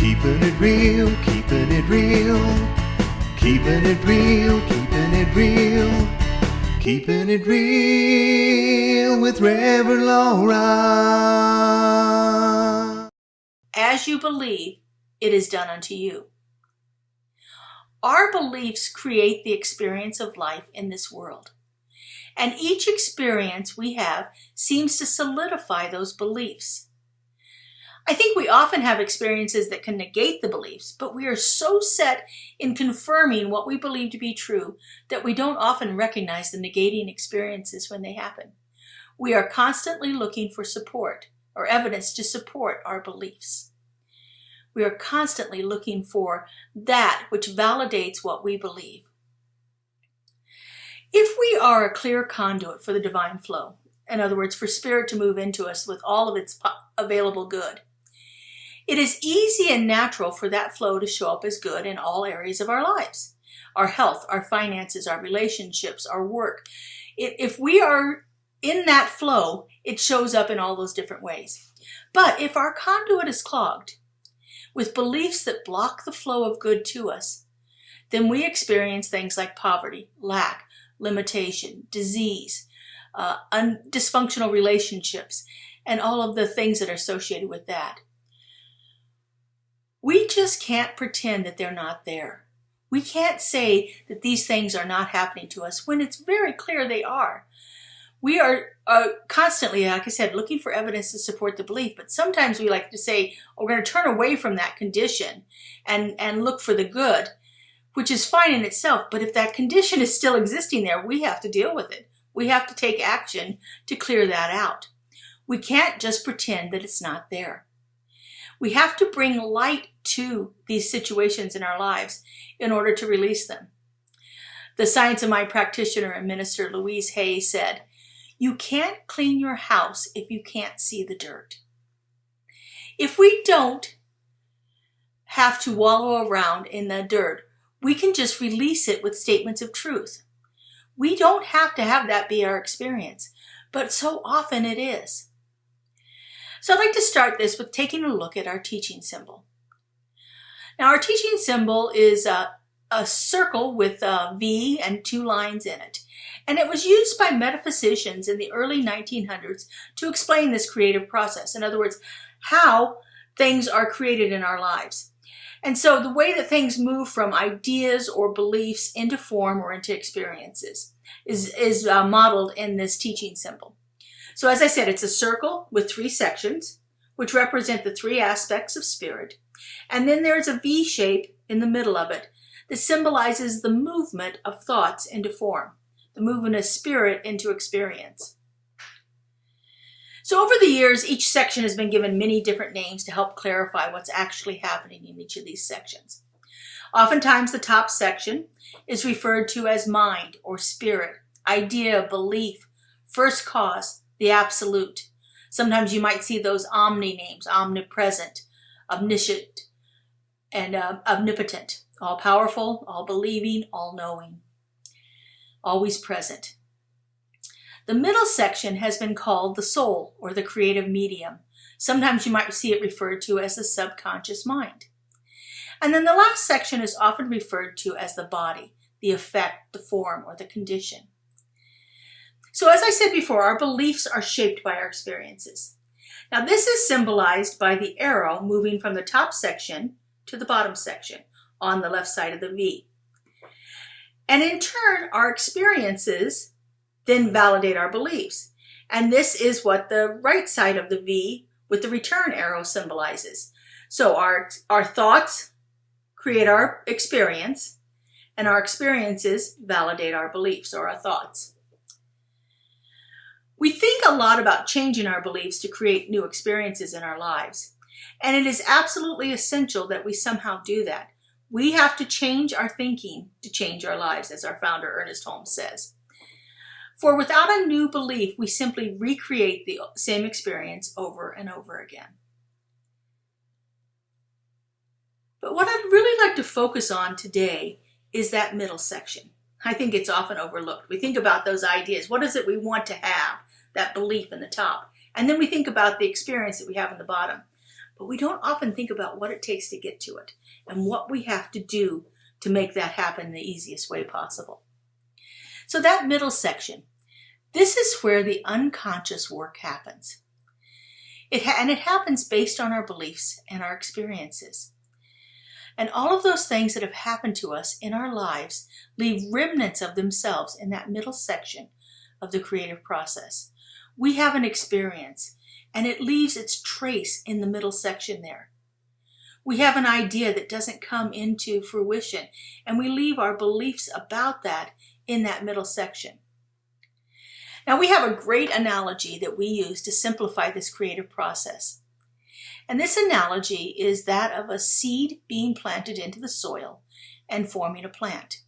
Keeping it real, keeping it real. Keeping it real, keeping it real. Keeping it real with Reverend Laura. As you believe, it is done unto you. Our beliefs create the experience of life in this world. And each experience we have seems to solidify those beliefs. I think we often have experiences that can negate the beliefs, but we are so set in confirming what we believe to be true that we don't often recognize the negating experiences when they happen. We are constantly looking for support or evidence to support our beliefs. We are constantly looking for that which validates what we believe. If we are a clear conduit for the divine flow, in other words, for Spirit to move into us with all of its available good, it is easy and natural for that flow to show up as good in all areas of our lives. Our health, our finances, our relationships, our work. If we are in that flow, it shows up in all those different ways. But if our conduit is clogged with beliefs that block the flow of good to us, then we experience things like poverty, lack, limitation, disease, dysfunctional relationships, and all of the things that are associated with that. We just can't pretend that they're not there. We can't say that these things are not happening to us when it's very clear they are. We are constantly, like I said, looking for evidence to support the belief, but sometimes we like to say, oh, we're going to turn away from that condition and look for the good, which is fine in itself, but if that condition is still existing there, we have to deal with it. We have to take action to clear that out. We can't just pretend that it's not there. We have to bring light to these situations in our lives in order to release them. The Science of Mind practitioner and minister Louise Hay said, "You can't clean your house if you can't see the dirt." If we don't have to wallow around in the dirt, we can just release it with statements of truth. We don't have to have that be our experience, but so often it is. So I'd like to start this with taking a look at our teaching symbol. Now our teaching symbol is a circle with a V and two lines in it. And it was used by metaphysicians in the early 1900s to explain this creative process. In other words, how things are created in our lives. And so the way that things move from ideas or beliefs into form or into experiences is modeled in this teaching symbol. So as I said, it's a circle with three sections, which represent the three aspects of spirit. And then there's a V shape in the middle of it that symbolizes the movement of thoughts into form, the movement of spirit into experience. So over the years, each section has been given many different names to help clarify what's actually happening in each of these sections. Oftentimes, the top section is referred to as mind or spirit, idea, belief, first cause, the absolute. Sometimes you might see those omni names, omnipresent, omniscient, and omnipotent, all powerful, all believing, all knowing, always present. The middle section has been called the soul or the creative medium. Sometimes you might see it referred to as the subconscious mind. And then the last section is often referred to as the body, the effect, the form, or the condition. So as I said before, our beliefs are shaped by our experiences. Now this is symbolized by the arrow moving from the top section to the bottom section on the left side of the V. And in turn, our experiences then validate our beliefs. And this is what the right side of the V with the return arrow symbolizes. So our thoughts create our experience, and our experiences validate our beliefs or our thoughts. We think a lot about changing our beliefs to create new experiences in our lives. And it is absolutely essential that we somehow do that. We have to change our thinking to change our lives, as our founder Ernest Holmes says. For without a new belief, we simply recreate the same experience over and over again. But what I'd really like to focus on today is that middle section. I think it's often overlooked. We think about those ideas. What is it we want to have? That belief in the top. And then we think about the experience that we have in the bottom. but we don't often think about what it takes to get to it and what we have to do to make that happen in the easiest way possible. So that middle section, this is where the unconscious work happens. It happens based on our beliefs and our experiences. And all of those things that have happened to us in our lives leave remnants of themselves in that middle section of the creative process. We have an experience, and it leaves its trace in the middle section there. We have an idea that doesn't come into fruition, and we leave our beliefs about that in that middle section. Now, we have a great analogy that we use to simplify this creative process. And this analogy is that of a seed being planted into the soil and forming a plant.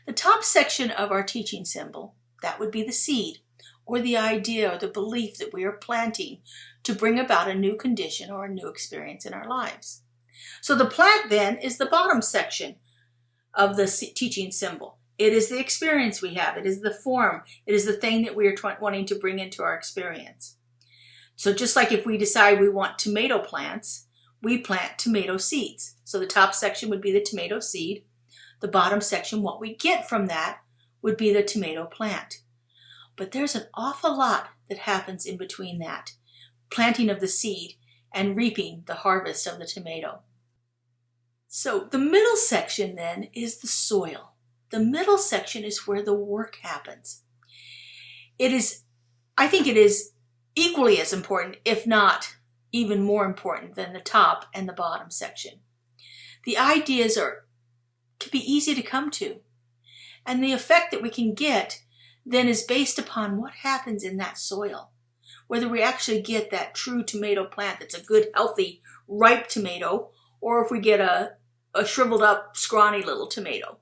The top section of our teaching symbol, that would be the seed, or the idea or the belief that we are planting to bring about a new condition or a new experience in our lives. So the plant then is the bottom section of the teaching symbol. It is the experience we have. It is the form. It is the thing that we are wanting to bring into our experience. So just like if we decide we want tomato plants, we plant tomato seeds. So the top section would be the tomato seed. The bottom section, what we get from that, would be the tomato plant. But there's an awful lot that happens in between that, planting of the seed and reaping the harvest of the tomato. So the middle section then is the soil. The middle section is where the work happens. I think it is equally as important, if not even more important, than the top and the bottom section. The ideas can be easy to come to, and the effect that we can get then is based upon what happens in that soil. Whether we actually get that true tomato plant that's a good, healthy, ripe tomato, or if we get a shriveled up, scrawny little tomato.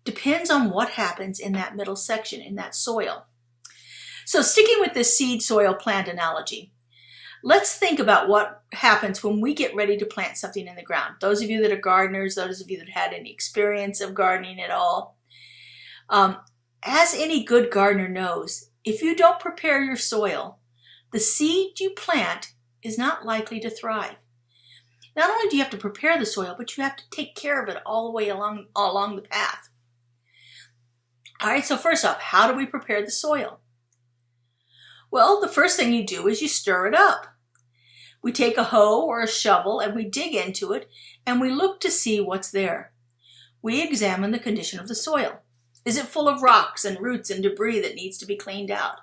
Depends on what happens in that middle section, in that soil. So sticking with this seed soil plant analogy, let's think about what happens when we get ready to plant something in the ground. Those of you that are gardeners, those of you that had any experience of gardening at all, as any good gardener knows, if you don't prepare your soil, the seed you plant is not likely to thrive. Not only do you have to prepare the soil, but you have to take care of it all the way along the path. All right, so first off, how do we prepare the soil? Well, the first thing you do is you stir it up. We take a hoe or a shovel and we dig into it and we look to see what's there. We examine the condition of the soil. Is it full of rocks and roots and debris that needs to be cleaned out?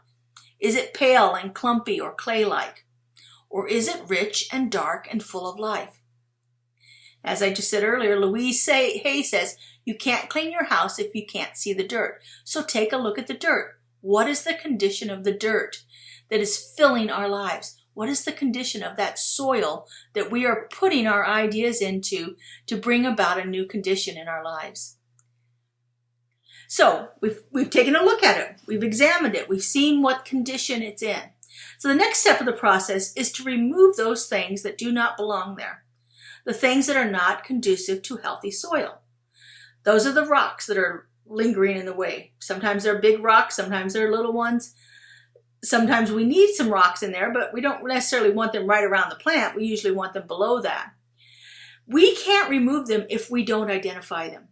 Is it pale and clumpy or clay-like? Or is it rich and dark and full of life? As I just said earlier, Louise Hay says, you can't clean your house if you can't see the dirt. So take a look at the dirt. What is the condition of the dirt that is filling our lives? What is the condition of that soil that we are putting our ideas into to bring about a new condition in our lives? So we've taken a look at it. We've examined it. We've seen what condition it's in. So the next step of the process is to remove those things that do not belong there. The things that are not conducive to healthy soil. Those are the rocks that are lingering in the way. Sometimes they're big rocks, sometimes they're little ones. Sometimes we need some rocks in there, but we don't necessarily want them right around the plant. We usually want them below that. We can't remove them if we don't identify them.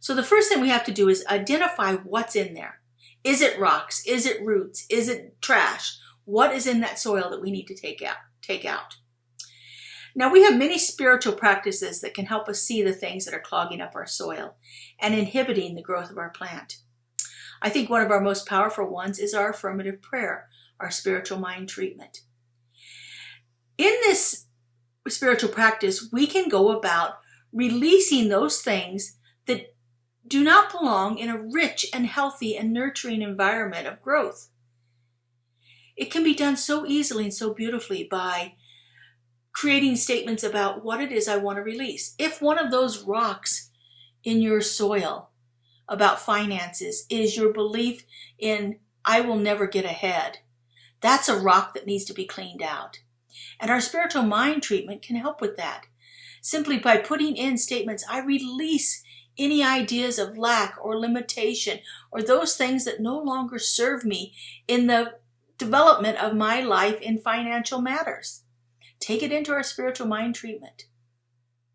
So the first thing we have to do is identify what's in there. Is it rocks? Is it roots? Is it trash? What is in that soil that we need to take out? Now, we have many spiritual practices that can help us see the things that are clogging up our soil and inhibiting the growth of our plant. I think one of our most powerful ones is our affirmative prayer, our spiritual mind treatment. In this spiritual practice, we can go about releasing those things that do not belong in a rich and healthy and nurturing environment of growth. It can be done so easily and so beautifully by creating statements about what it is I want to release. If one of those rocks in your soil about finances is your belief in I will never get ahead, that's a rock that needs to be cleaned out. And our spiritual mind treatment can help with that. Simply by putting in statements, I release any ideas of lack or limitation or those things that no longer serve me in the development of my life in financial matters. take it into our spiritual mind treatment.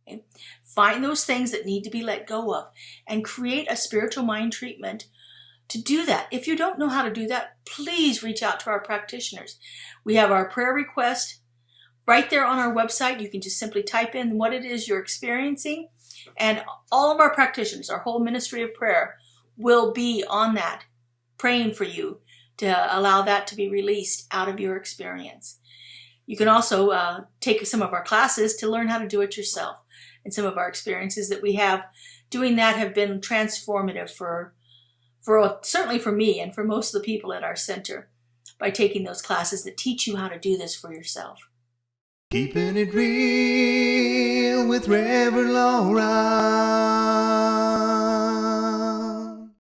Okay? Find those things that need to be let go of and create a spiritual mind treatment to do that. If you don't know how to do that, please reach out to our practitioners. We have our prayer request right there on our website. You can just simply type in what it is you're experiencing, and all of our practitioners, our whole ministry of prayer, will be on that, praying for you to allow that to be released out of your experience. You can also take some of our classes to learn how to do it yourself. And some of our experiences that we have doing that have been transformative for certainly for me and for most of the people at our center, by taking those classes that teach you how to do this for yourself. Keeping it real with Reverend Laura.